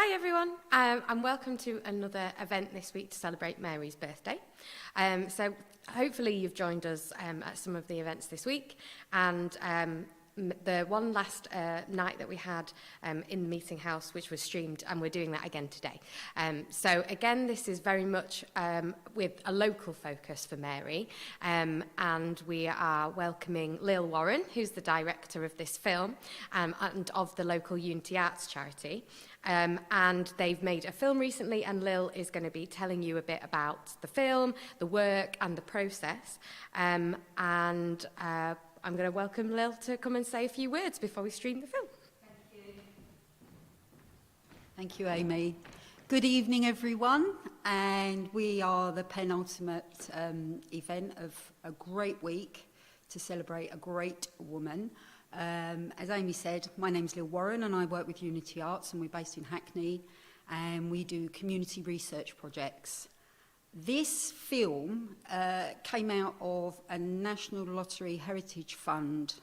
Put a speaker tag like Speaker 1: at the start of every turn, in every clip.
Speaker 1: Hi everyone, and welcome to another event this week to celebrate Mary's birthday. So hopefully you've joined us at some of the events this week, and the one last night that we had in the meeting house, which was streamed, and we're doing that again today. So again, this is very much with a local focus for Mary, and we are welcoming Lil Warren, who's the director of this film and of the local Unity Arts charity. And they've made a film recently, and Lil is going to be telling you a bit about the film, the work and the process. I'm going to welcome Lil to come and say a few words before we stream the film.
Speaker 2: Thank you. Thank you, Amy. Good evening, everyone. And we are the penultimate event of a great week to celebrate a great woman. As Amy said, my name's Lil Warren and I work with Unity Arts, and we're based in Hackney, and we do community research projects. This film came out of a National Lottery Heritage Fund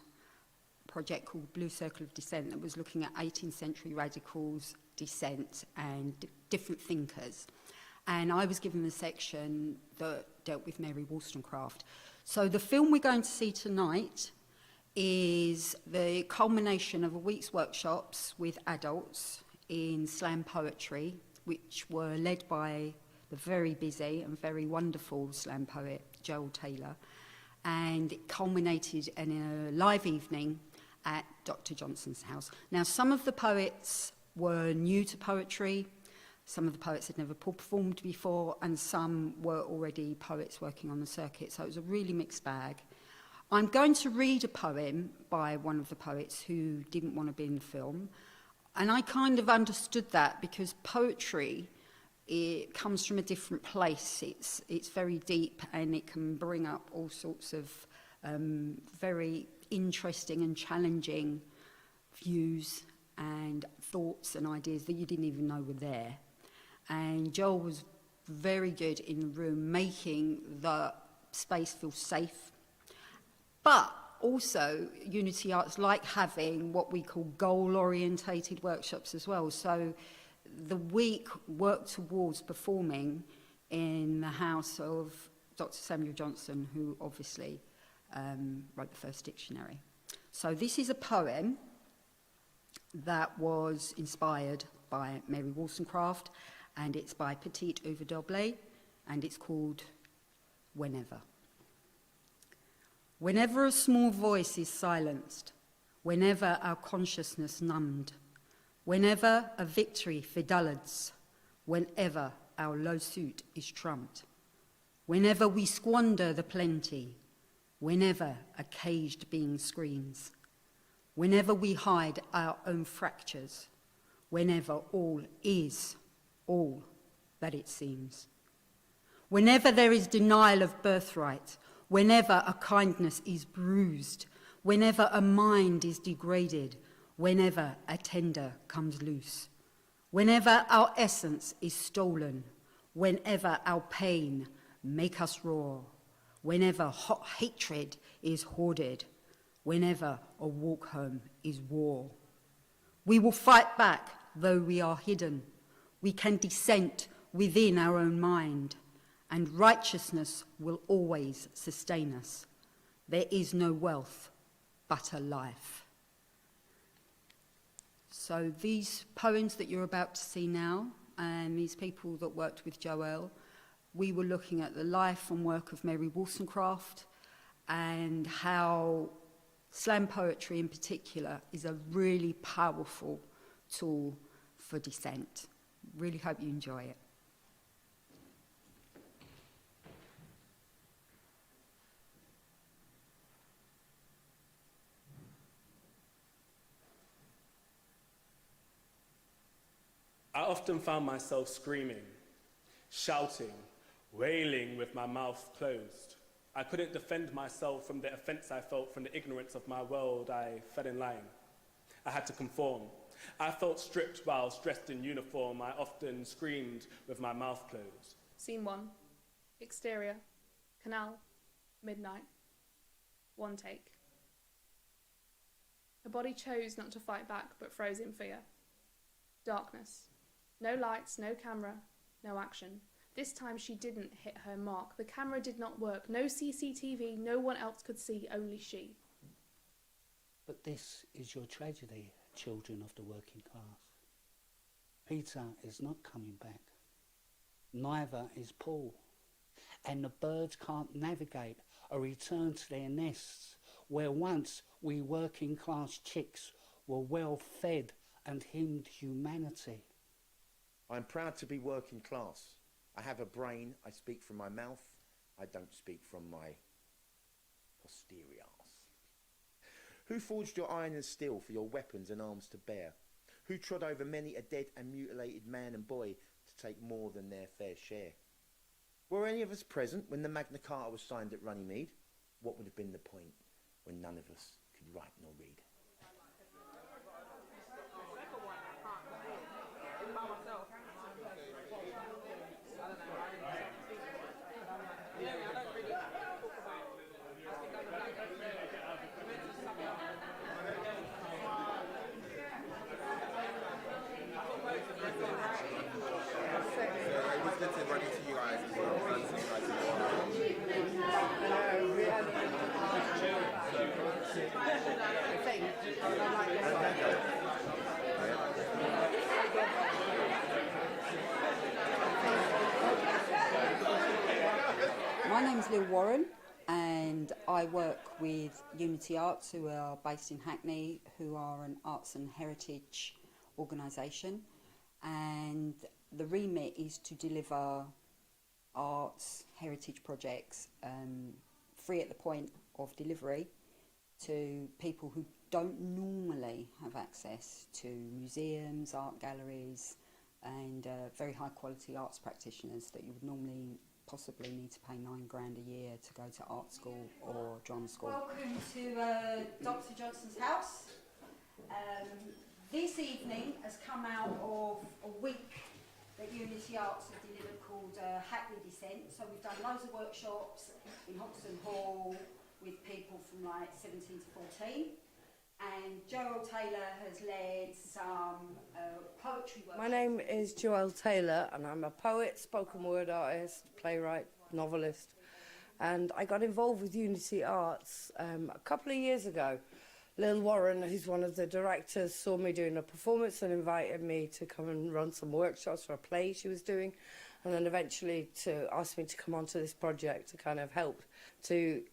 Speaker 2: project called Blue Circle of Dissent that was looking at 18th century radicals, dissent and different thinkers. And I was given the section that dealt with Mary Wollstonecraft. So the film we're going to see tonight is the culmination of a week's workshops with adults in slam poetry, which were led by the very busy and very wonderful slam poet Joelle Taylor, and it culminated in a live evening at Dr. Johnson's house. Now, some of the poets were new to poetry, some of the poets had never performed before, and some were already poets working on the circuit, so it was a really mixed bag. I'm going to read a poem by one of the poets who didn't want to be in the film, and I kind of understood that because poetry, it comes from a different place. It's very deep, and it can bring up all sorts of very interesting and challenging views and thoughts and ideas that you didn't even know were there. And Joel was very good in the room, making the space feel safe. But also, Unity Arts like having what we call goal-orientated workshops as well. So the week worked towards performing in the house of Dr. Samuel Johnson, who obviously wrote the first dictionary. So this is a poem that was inspired by Mary Wollstonecraft, and it's by Petite Oeuvre, and it's called Whenever. Whenever a small voice is silenced, whenever our consciousness numbed, whenever a victory fidulleds, whenever our low suit is trumped, whenever we squander the plenty, whenever a caged being screams, whenever we hide our own fractures, whenever all is all that it seems, whenever there is denial of birthright, whenever a kindness is bruised, whenever a mind is degraded, whenever a tender comes loose, whenever our essence is stolen, whenever our pain make us roar, whenever hot hatred is hoarded, whenever a walk home is war. We will fight back, though we are hidden. We can dissent within our own mind, and righteousness will always sustain us. There is no wealth but a life. So these poems that you're about to see now, and these people that worked with Joelle, we were looking at the life and work of Mary Wollstonecraft and how slam poetry in particular is a really powerful tool for dissent. Really hope you enjoy it.
Speaker 3: I often found myself screaming, shouting, wailing with my mouth closed. I couldn't defend myself from the offense I felt from the ignorance of my world. I fell in line. I had to conform. I felt stripped whilst dressed in uniform. I often screamed with my mouth closed.
Speaker 4: Scene 1. Exterior. Canal. Midnight. One take. Her body chose not to fight back, but froze in fear. Darkness. No lights, no camera, no action. This time she didn't hit her mark. The camera did not work. No CCTV, no one else could see, only she.
Speaker 5: But this is your tragedy, children of the working class. Peter is not coming back. Neither is Paul. And the birds can't navigate or return to their nests, where once we working class chicks were well fed and hymned humanity.
Speaker 6: I'm proud to be working class. I have a brain, I speak from my mouth, I don't speak from my posteriors. Who forged your iron and steel for your weapons and arms to bear? Who trod over many a dead and mutilated man and boy to take more than their fair share? Were any of us present when the Magna Carta was signed at Runnymede? What would have been the point when none of us could write nor read?
Speaker 2: My name's Neil Warren, and I work with Unity Arts, who are based in Hackney, who are an arts and heritage organisation, and the remit is to deliver arts, heritage projects free at the point of delivery to people who don't normally have access to museums, art galleries, and very high quality arts practitioners that you would normally possibly need to pay £9,000 a year to go to art school or drama school. Welcome to Dr. Johnson's house. This evening has come out of a week that Unity Arts have delivered called Hackney Dissent. So we've done loads of workshops in Hoxton Hall with people from like 17 to 14. And Joelle Taylor has led some poetry workshops.
Speaker 7: My name is Joelle Taylor, and I'm a poet, spoken word artist, playwright, novelist. And I got involved with Unity Arts a couple of years ago. Lil Warren, who's one of the directors, saw me doing a performance and invited me to come and run some workshops for a play she was doing, and then eventually to ask me to come onto this project to kind of help to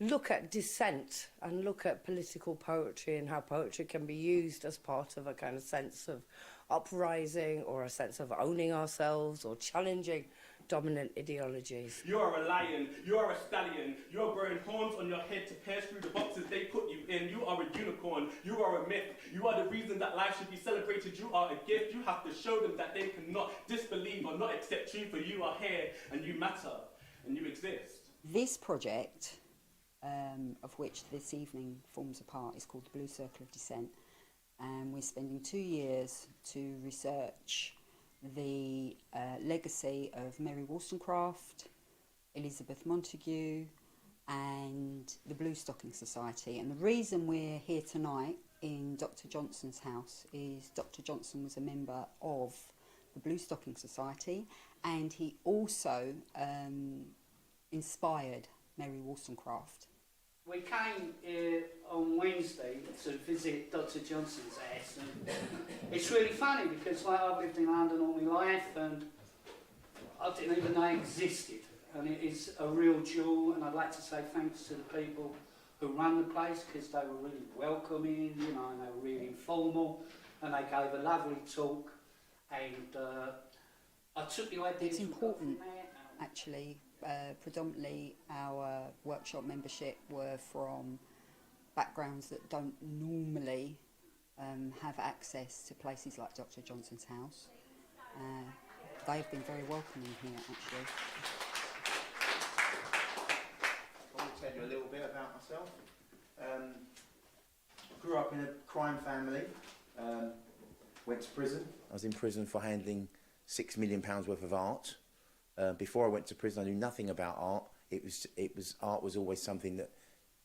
Speaker 7: look at dissent and look at political poetry and how poetry can be used as part of a kind of sense of uprising or a sense of owning ourselves or challenging dominant ideologies.
Speaker 3: You are a lion, you are a stallion, you are growing horns on your head to pierce through the boxes they put you in. You are a unicorn, you are a myth, you are the reason that life should be celebrated. You are a gift, you have to show them that they cannot disbelieve or not accept you, for you are here and you matter and you exist.
Speaker 2: This project, of which this evening forms a part, is called the Blue Circle of Dissent, and we're spending 2 years to research the legacy of Mary Wollstonecraft, Elizabeth Montagu, and the Blue Stocking Society. And the reason we're here tonight in Dr. Johnson's house is Dr. Johnson was a member of the Blue Stocking Society, and he also inspired Mary Wollstonecraft.
Speaker 5: We came here on Wednesday to visit Dr. Johnson's house, and it's really funny because like, I've lived in London all my life and I didn't even know it existed, and it is a real jewel. And I'd like to say thanks to the people who run the place, because they were really welcoming, you know, and they were really informal, and they gave a lovely talk, and I took the idea.
Speaker 2: It's important, actually. Predominantly our workshop membership were from backgrounds that don't normally have access to places like Dr. Johnson's house. They've been very welcoming here, actually.
Speaker 6: I want to tell you a little bit about myself. Grew up in a crime family, went to prison. I was in prison for handling £6 million worth of art. Before I went to prison, I knew nothing about art. Art was always something that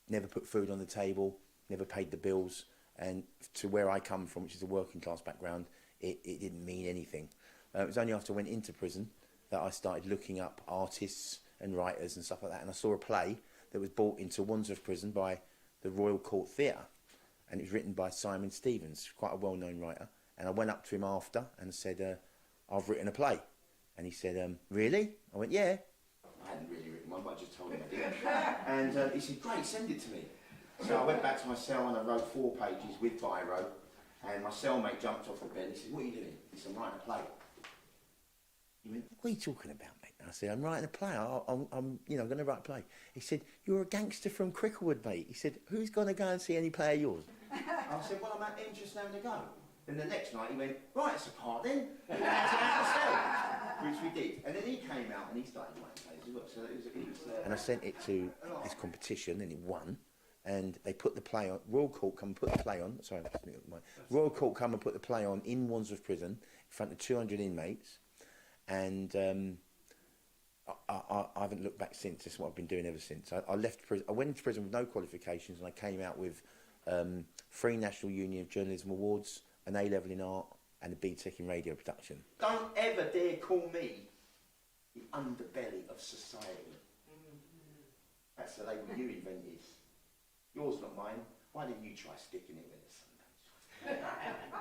Speaker 6: never put food on the table, never paid the bills, and to where I come from, which is a working class background, it didn't mean anything. It was only after I went into prison that I started looking up artists and writers and stuff like that, and I saw a play that was brought into Wandsworth Prison by the Royal Court Theatre, and it was written by Simon Stevens, quite a well-known writer. And I went up to him after and said, I've written a play. And he said, really? I went, yeah. I hadn't really written one, but I just told him I did. And he said, great, send it to me. So I went back to my cell and I wrote 4 pages with biro, and my cellmate jumped off the bed and he said, what are you doing? He said, I'm writing a play. He went, what are you talking about, mate? I said, I'm writing a play. I'm going to write a play. He said, you're a gangster from Cricklewood, mate. He said, who's going to go and see any play of yours? I said, well, I'm interested in having a go. And the next night he went, right, it's a part then. And we had to have a cell, which we did. And then he came out and he started writing plays as well. So it was and I sent it to this competition and it won. And they put the play on, Royal Court come and put the play on, sorry, Royal Court come and put the play on in Wandsworth Prison in front of 200 inmates. And I haven't looked back since. This is what I've been doing ever since. I left prison. I went into prison with no qualifications, and I came out with 3 National Union of Journalism Awards, an A-level in art, and a B.Tech in radio production. Don't ever dare call me the underbelly of society. That's the label you invented. Yours, not mine. Why didn't you try sticking it with us?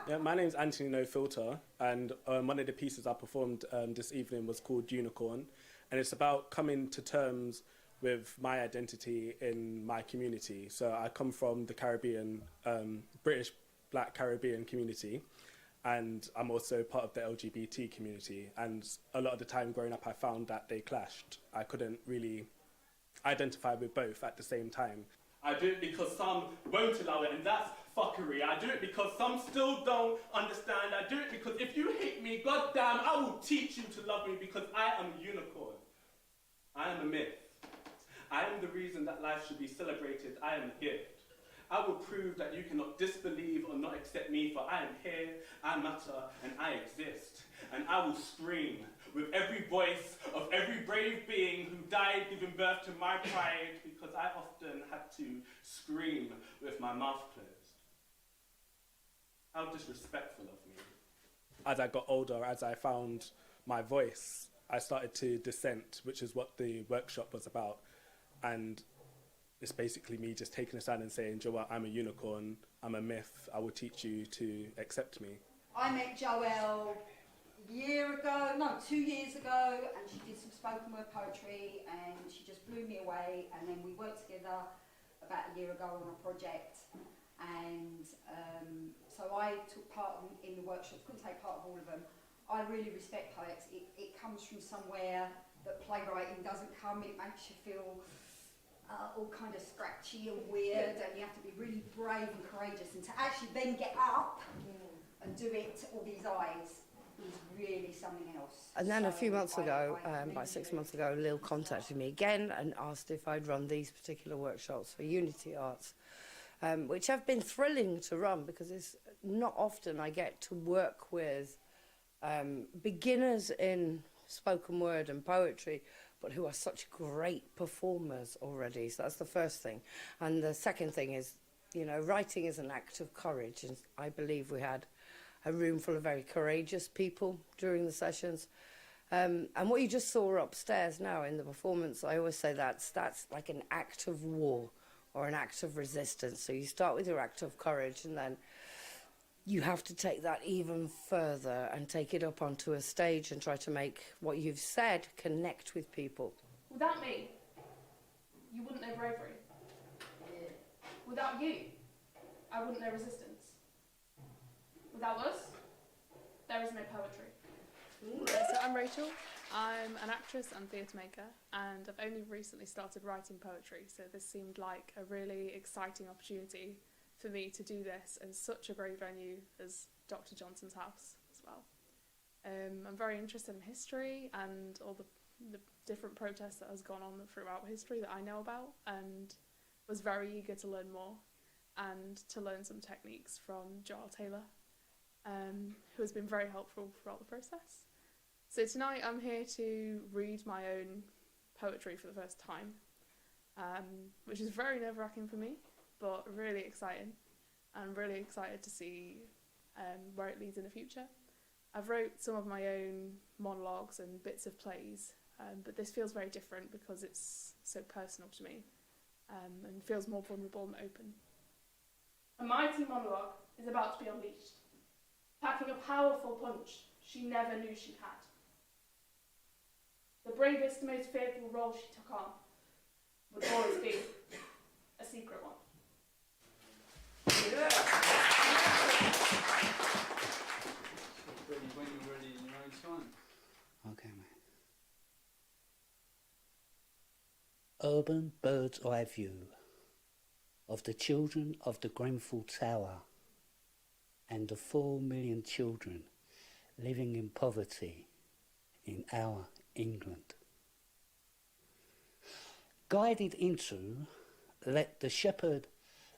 Speaker 3: Yeah, my name's Anthony No Filter, and one of the pieces I performed this evening was called Unicorn, and it's about coming to terms with my identity in my community. So I come from the Caribbean, British Black Caribbean community, and I'm also part of the LGBT community, and a lot of the time growing up I found that they clashed. I couldn't really identify with both at the same time. I do it because some won't allow it, and that's fuckery. I do it because some still don't understand. I do it because if you hate me, goddamn, I will teach you to love me, because I am a unicorn. I am a myth. I am the reason that life should be celebrated. I am a gift. I will prove that you cannot disbelieve or not accept me, for I am here, I matter, and I exist. And I will scream with every voice of every brave being who died giving birth to my pride, because I often had to scream with my mouth closed. How disrespectful of me. As I got older, as I found my voice, I started to dissent, which is what the workshop was about. And it's basically me just taking a stand and saying, Joelle, I'm a unicorn, I'm a myth, I will teach you to accept me.
Speaker 2: I met Joelle 2 years ago, and she did some spoken word poetry, and she just blew me away. And then we worked together about a year ago on a project, and so I took part in the workshops, couldn't take part of all of them. I really respect poets. It comes from somewhere that playwriting doesn't come. It makes you feel all kind of scratchy and weird, and you have to be really brave and courageous, and to actually then get up and do it to all these eyes is really something else.
Speaker 7: And then a few months ago,
Speaker 2: I
Speaker 7: about 6 months ago, Lil contacted me again and asked if I'd run these particular workshops for Unity Arts, which have been thrilling to run, because it's not often I get to work with beginners in spoken word and poetry, but who are such great performers already. So that's the first thing. And the second thing is, you know, writing is an act of courage, and I believe we had a room full of very courageous people during the sessions. And what you just saw upstairs now in the performance, I always say that's like an act of war or an act of resistance. So you start with your act of courage, and then you have to take that even further and take it up onto a stage and try to make what you've said connect with people.
Speaker 4: Without me, you wouldn't know bravery. Without you, I wouldn't know resistance. Without us, there is no poetry.
Speaker 8: So I'm Rachel. I'm an actress and theatre maker, and I've only recently started writing poetry, so this seemed like a really exciting opportunity for me to do this in such a great venue as Dr. Johnson's house as well. I'm very interested in history and all the different protests that has gone on throughout history that I know about, and was very eager to learn more and to learn some techniques from Joelle Taylor, who has been very helpful throughout the process. So tonight I'm here to read my own poetry for the first time, which is very nerve-wracking for me, but really exciting. I'm really excited to see where it leads in the future. I've wrote some of my own monologues and bits of plays, but this feels very different because it's so personal to me, and feels more vulnerable and open. A mighty monologue is about to be unleashed, packing a powerful punch she never knew she had. The bravest, most fearful role she took on would always be a secret one.
Speaker 9: When you're ready in your own time.
Speaker 10: Okay, mate. Urban bird's eye view of the children of the Grenfell Tower and the 4 million children living in poverty in our England. Guided into Let the Shepherd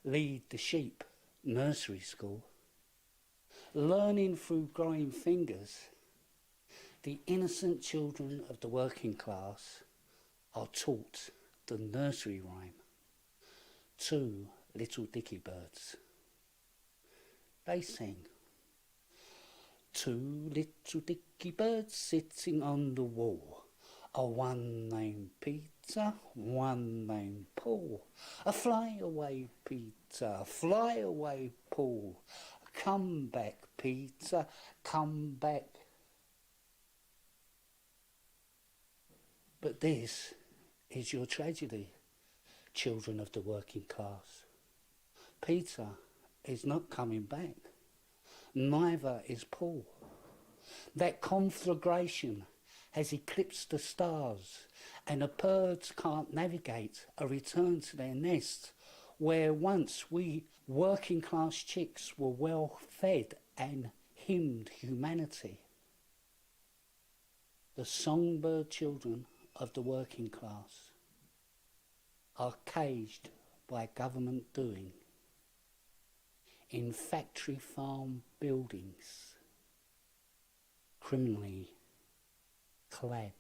Speaker 10: Lead the Sheep nursery school, learning through growing fingers, the innocent children of the working class are taught the nursery rhyme, Two Little Dicky Birds. They sing, two little dicky birds sitting on the wall, one named Peter, one named Paul. Fly away, Peter, fly away, Paul. Come back, Peter, come back. But this is your tragedy, children of the working class. Peter is not coming back. Neither is Paul. That conflagration has eclipsed the stars, and the birds can't navigate a return to their nest, where once we working class chicks were well fed and hymned humanity. The songbird children of the working class are caged by government doing in factory farm buildings, criminally clad.